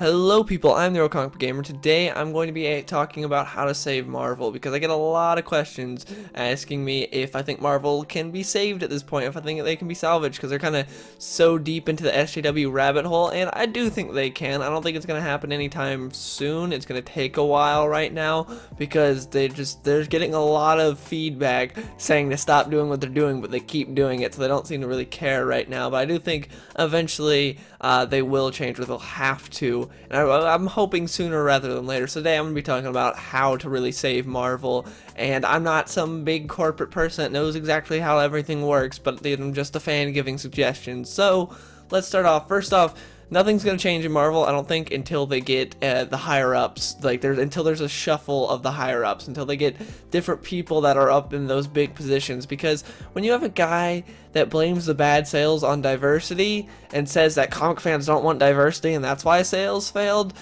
Hello people, I'm the Comic Book Gamer. Today I'm going to be talking about how to save Marvel because I get a lot of questions asking me if I think Marvel can be saved at this point, if I think they can be salvaged, because they're kind of so deep into the SJW rabbit hole, and I do think they can. I don't think it's going to happen anytime soon. It's going to take a while right now because they're getting a lot of feedback saying to stop doing what they're doing, but they keep doing it, so they don't seem to really care right now. But I do think eventually they will change, or they'll have to. And I'm hoping sooner rather than later. So today I'm going to be talking about how to really save Marvel. And I'm not some big corporate person that knows exactly how everything works, but I'm just a fan giving suggestions. So let's start off. First off, nothing's going to change in Marvel, I don't think, until they get the higher-ups, until there's a shuffle of the higher-ups, until they get different people that are up in those big positions, because when you have a guy that blames the bad sales on diversity and says that comic fans don't want diversity and that's why sales failed,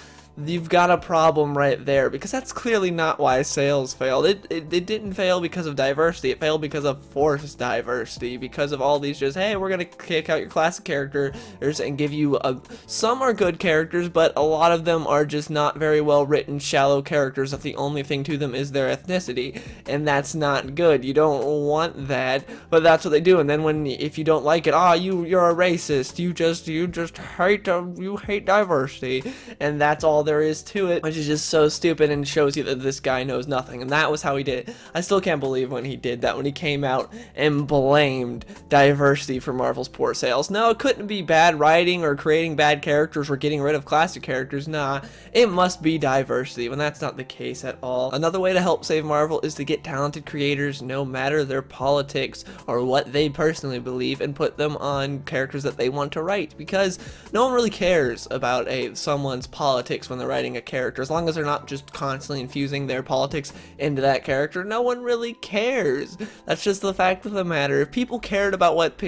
you've got a problem right there, because that's clearly not why sales failed. It didn't fail because of diversity. It failed because of forced diversity, because of all these just, hey, we're gonna kick out your classic characters and give you some are good characters, but a lot of them are just not very well written, shallow characters that the only thing to them is their ethnicity, and that's not good. You don't want that, but that's what they do. And then if you don't like it, you're a racist, you just hate diversity, and that's all there is to it, which is just so stupid and shows you that this guy knows nothing. And that was how he did it. I still can't believe when he did that, when he came out and blamed diversity for Marvel's poor sales. No, it couldn't be bad writing or creating bad characters or getting rid of classic characters. Nah, it must be diversity, when that's not the case at all. Another way to help save Marvel is to get talented creators, no matter their politics or what they personally believe, and put them on characters that they want to write, because no one really cares about someone's politics when they're writing a character. As long as they're not just constantly infusing their politics into that character, no one really cares. That's just the fact of the matter. If people cared about what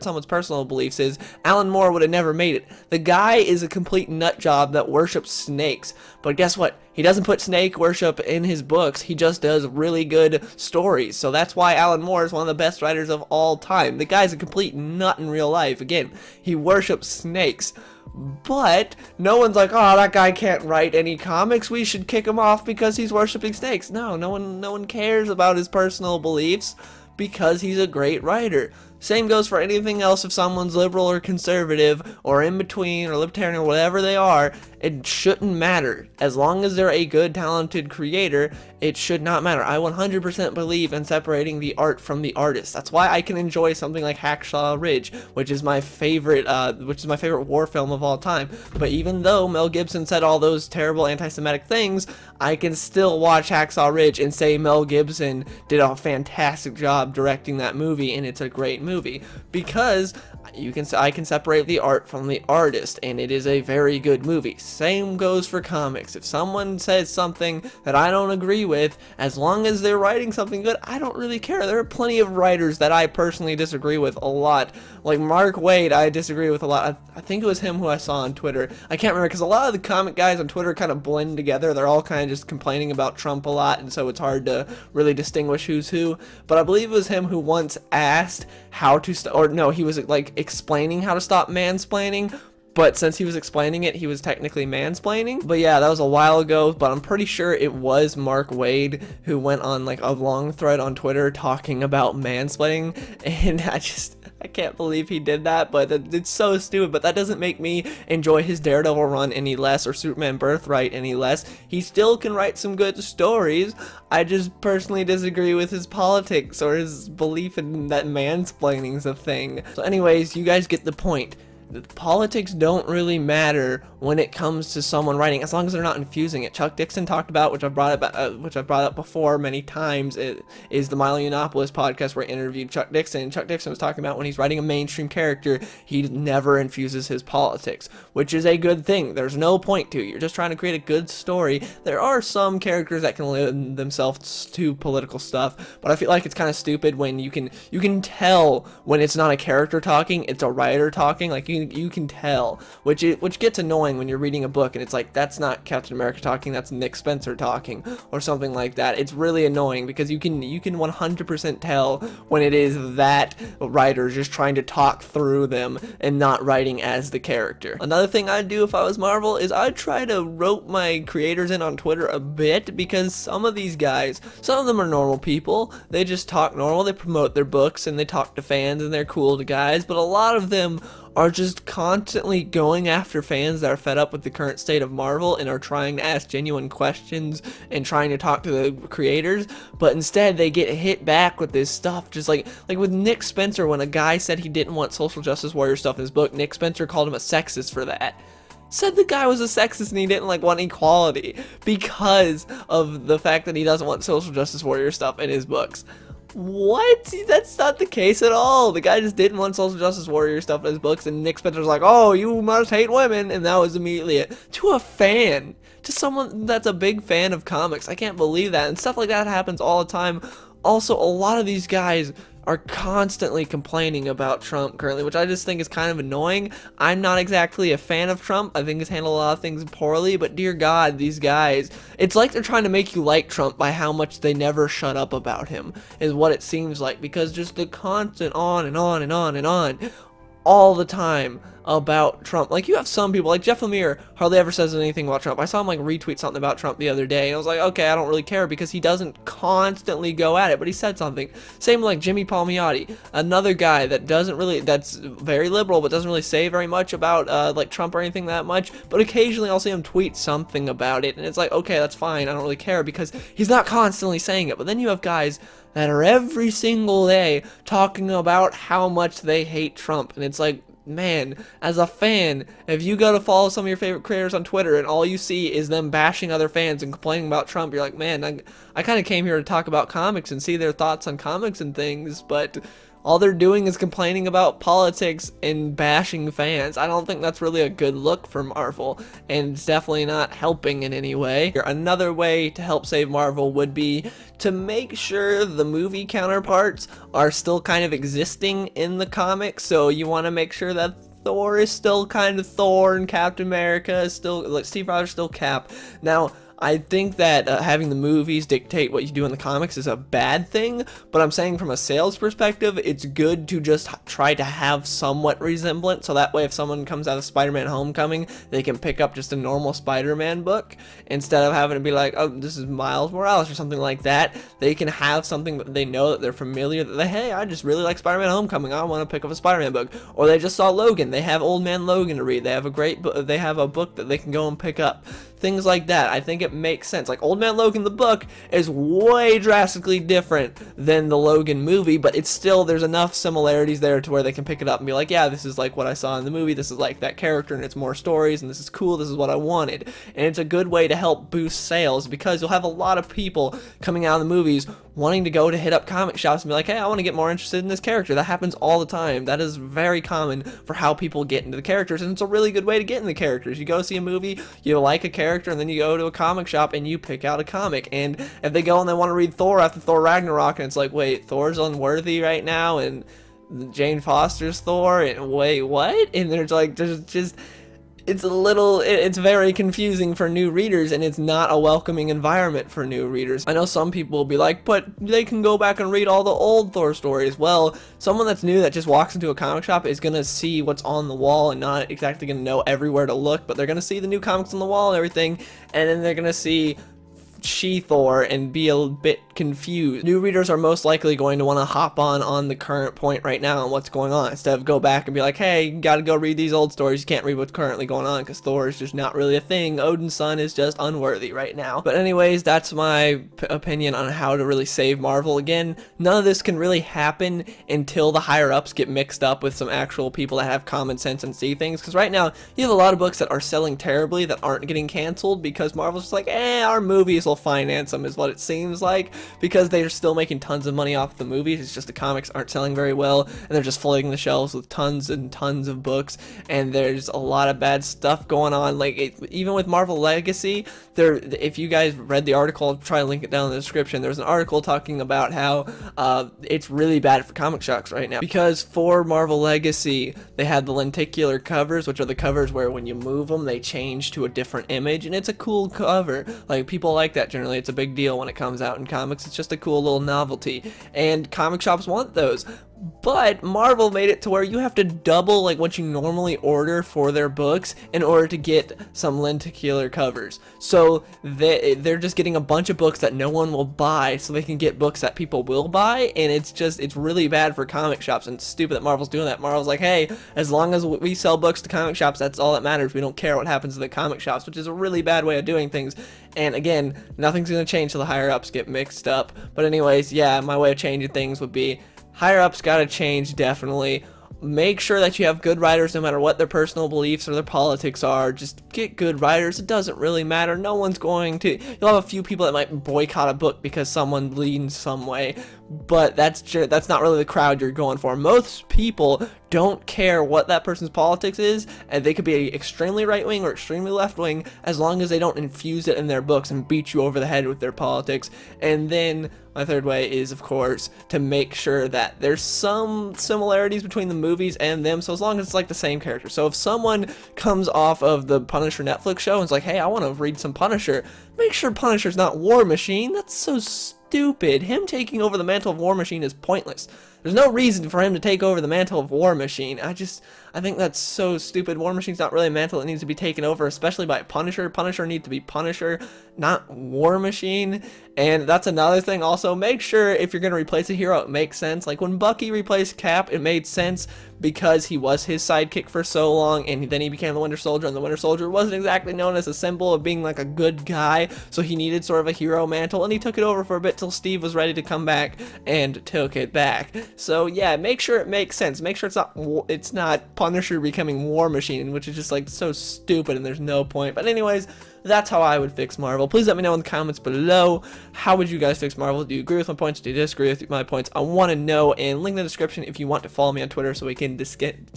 someone's personal beliefs is, Alan Moore would have never made it. The guy is a complete nut job that worships snakes, but guess what? He doesn't put snake worship in his books. He just does really good stories. So that's why Alan Moore is one of the best writers of all time. The guy's a complete nut in real life. Again, he worships snakes. But no one's like, oh, that guy can't write any comics, we should kick him off because he's worshiping snakes. No one cares about his personal beliefs because he's a great writer. Same goes for anything else. If someone's liberal or conservative or in between or libertarian or whatever they are, it shouldn't matter. As long as they're a good, talented creator, it should not matter. I 100% believe in separating the art from the artist. That's why I can enjoy something like Hacksaw Ridge, which is my favorite war film of all time. But even though Mel Gibson said all those terrible anti-Semitic things, I can still watch Hacksaw Ridge and say Mel Gibson did a fantastic job directing that movie, and it's a great movie, because I can separate the art from the artist, and it is a very good movie. Same goes for comics. If someone says something that I don't agree with, as long as they're writing something good, I don't really care. There are plenty of writers that I personally disagree with a lot. Like Mark Waid, I disagree with a lot. I think it was him who I saw on Twitter. I can't remember, because a lot of the comic guys on Twitter kind of blend together. They're all kind of just complaining about Trump a lot, and so it's hard to really distinguish who's who. But I believe it was him who once asked how to he was like explaining how to stop mansplaining, but since he was explaining it, he was technically mansplaining. But yeah, that was a while ago, but I'm pretty sure it was Mark Waid who went on like a long thread on Twitter talking about mansplaining, and I can't believe he did that, but it's so stupid. But that doesn't make me enjoy his Daredevil run any less, or Superman Birthright any less. He still can write some good stories. I just personally disagree with his politics or his belief in that mansplaining's a thing. So anyways, you guys get the point. The politics don't really matter when it comes to someone writing, as long as they're not infusing it. Chuck Dixon talked about, which I've brought up before many times. It is the Milo Yiannopoulos podcast where I interviewed Chuck Dixon. Chuck Dixon was talking about when he's writing a mainstream character, he never infuses his politics, which is a good thing. There's no point to it. You're just trying to create a good story. There are some characters that can lend themselves to political stuff, but I feel like it's kind of stupid when you can tell when it's not a character talking, it's a writer talking. Like, you you can tell, which gets annoying when you're reading a book and it's like, that's not Captain America talking, that's Nick Spencer talking, or something like that. It's really annoying because you can 100% tell when it is that writer just trying to talk through them and not writing as the character. Another thing I'd do if I was Marvel is I'd try to rope my creators in on Twitter a bit, because some of these guys, some of them are normal people, they just talk normal, they promote their books and they talk to fans and they're cool to guys, but a lot of them are just constantly going after fans that are fed up with the current state of Marvel and are trying to ask genuine questions and trying to talk to the creators, but instead they get hit back with this stuff, just like with Nick Spencer. When a guy said he didn't want social justice warrior stuff in his book, Nick Spencer called him a sexist for that. Said the guy was a sexist and he didn't want equality because of the fact that he doesn't want social justice warrior stuff in his books. What? That's not the case at all. The guy just didn't want social justice warrior stuff in his books, and Nick Spencer's like, oh, you must hate women, and that was immediately it. To a fan. To someone that's a big fan of comics. I can't believe that. And stuff like that happens all the time. Also, a lot of these guys are constantly complaining about Trump currently, which I just think is kind of annoying. I'm not exactly a fan of Trump. I think he's handled a lot of things poorly, but dear God, these guys, it's like they're trying to make you like Trump by how much they never shut up about him, is what it seems like, because just the constant on and on and on and on all the time about Trump. Like, you have some people, like Jeff Lemire hardly ever says anything about Trump. I saw him retweet something about Trump the other day, and I was like, okay, I don't really care, because he doesn't constantly go at it, but he said something. Same like Jimmy Palmiotti, another guy that doesn't really, that's very liberal, but doesn't really say very much about like Trump or anything that much, but occasionally I'll see him tweet something about it, and it's like, okay, that's fine, I don't really care, because he's not constantly saying it. But then you have guys that are every single day talking about how much they hate Trump, and it's like, man, as a fan, if you go to follow some of your favorite creators on Twitter and all you see is them bashing other fans and complaining about Trump, you're like, man, I kind of came here to talk about comics and see their thoughts on comics and things, but all they're doing is complaining about politics and bashing fans. I don't think that's really a good look for Marvel, and it's definitely not helping in any way. Another way to help save Marvel would be to make sure the movie counterparts are still kind of existing in the comics. So you want to make sure that Thor is still kind of Thor and Captain America is still, like, Steve Rogers still Cap. Now, I think that having the movies dictate what you do in the comics is a bad thing, but I'm saying from a sales perspective, it's good to just try to have somewhat resemblance, so that way if someone comes out of Spider-Man Homecoming, they can pick up just a normal Spider-Man book, instead of having to be like, oh, this is Miles Morales or something like that. They can have something that they know that they're familiar, that they, hey, I just really like Spider-Man Homecoming, I want to pick up a Spider-Man book. Or they just saw Logan, they have Old Man Logan to read, they have a great book, they have a book that they can go and pick up. Things like that. I think it makes sense. Like, Old Man Logan, the book, is way drastically different than the Logan movie, but it's still, there's enough similarities there to where they can pick it up and be like, yeah, this is like what I saw in the movie, this is like that character, and it's more stories, and this is cool, this is what I wanted. And it's a good way to help boost sales, because you'll have a lot of people coming out of the movies wanting to go to hit up comic shops and be like, hey, I want to get more interested in this character. That happens all the time. That is very common for how people get into the characters, and it's a really good way to get into the characters. You go see a movie, you like a character, and then you go to a comic shop and you pick out a comic. And if they go and they want to read Thor after Thor Ragnarok, and it's like, wait, Thor's unworthy right now, and Jane Foster's Thor, and wait, what? And there's just it's very confusing for new readers, and it's not a welcoming environment for new readers. I know some people will be like, but they can go back and read all the old Thor stories. Well, someone that's new that just walks into a comic shop is gonna see what's on the wall and not exactly gonna know everywhere to look, but they're gonna see the new comics on the wall and everything, and then they're gonna see She-Thor and be a bit confused. New readers are most likely going to want to hop on the current point right now and what's going on, instead of go back and be like, hey, you gotta go read these old stories, you can't read what's currently going on because Thor is just not really a thing. Odin's son is just unworthy right now. But anyways, that's my opinion on how to really save Marvel. Again, none of this can really happen until the higher ups get mixed up with some actual people that have common sense and see things, because right now you have a lot of books that are selling terribly that aren't getting canceled because Marvel's just like, our movies will finance them, is what it seems like. because they're still making tons of money off the movies. It's just the comics aren't selling very well, and they're just flooding the shelves with tons and tons of books, and there's a lot of bad stuff going on. Like, even with Marvel Legacy, if you guys read the article, I'll try to link it down in the description. There's an article talking about how it's really bad for comic shops right now, because for Marvel Legacy, they had the lenticular covers, which are the covers where when you move them, they change to a different image, and it's a cool cover. Like, people like that generally. It's a big deal when it comes out in comics. It's just a cool little novelty, and comic shops want those. But Marvel made it to where you have to double like what you normally order for their books in order to get some lenticular covers. So they're just getting a bunch of books that no one will buy so they can get books that people will buy, and it's really bad for comic shops, and it's stupid that Marvel's doing that. Marvel's like, hey, as long as we sell books to comic shops, that's all that matters. We don't care what happens to the comic shops, which is a really bad way of doing things. And again, nothing's going to change till the higher ups get mixed up. But anyways, yeah, my way of changing things would be higher ups gotta change, definitely. Make sure that you have good writers no matter what their personal beliefs or their politics are. Just get good writers. It doesn't really matter. No one's going to... You'll have a few people that might boycott a book because someone leans some way, but that's not really the crowd you're going for. Most people don't care what that person's politics is, and they could be extremely right-wing or extremely left-wing as long as they don't infuse it in their books and beat you over the head with their politics. And then my third way is, of course, to make sure that there's some similarities between the movies and them, so as long as it's like the same character. So if someone comes off of the Punisher Netflix show and is like, hey, I want to read some Punisher, make sure Punisher's not War Machine. That's so stupid. Him taking over the mantle of War Machine is pointless. There's no reason for him to take over the mantle of War Machine. I think that's so stupid. War Machine's not really a mantle that needs to be taken over, especially by Punisher. Punisher needs to be Punisher, not War Machine. And that's another thing also. Make sure if you're going to replace a hero, it makes sense. Like when Bucky replaced Cap, it made sense because he was his sidekick for so long, and then he became the Winter Soldier, and the Winter Soldier wasn't exactly known as a symbol of being like a good guy, so he needed sort of a hero mantle, and he took it over for a bit till Steve was ready to come back and took it back. So yeah, make sure it makes sense. Make sure it's not Punisher becoming War Machine, which is just like so stupid and there's no point. But anyways, that's how I would fix Marvel. Please let me know in the comments below, how would you guys fix Marvel? Do you agree with my points? Do you disagree with my points? I want to know, and link in the description if you want to follow me on Twitter so we can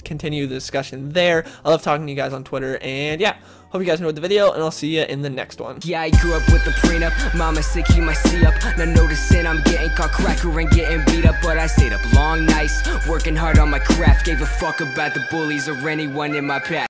continue the discussion there. I love talking to you guys on Twitter, and yeah, hope you guys enjoyed the video, and I'll see you in the next one. Yeah, I grew up with the prenup, mama said keep my C up. Now noticing I'm getting caught cracker and getting beat up, but I stayed up long nights, working hard on my craft, gave a fuck about the bullies or anyone in my past.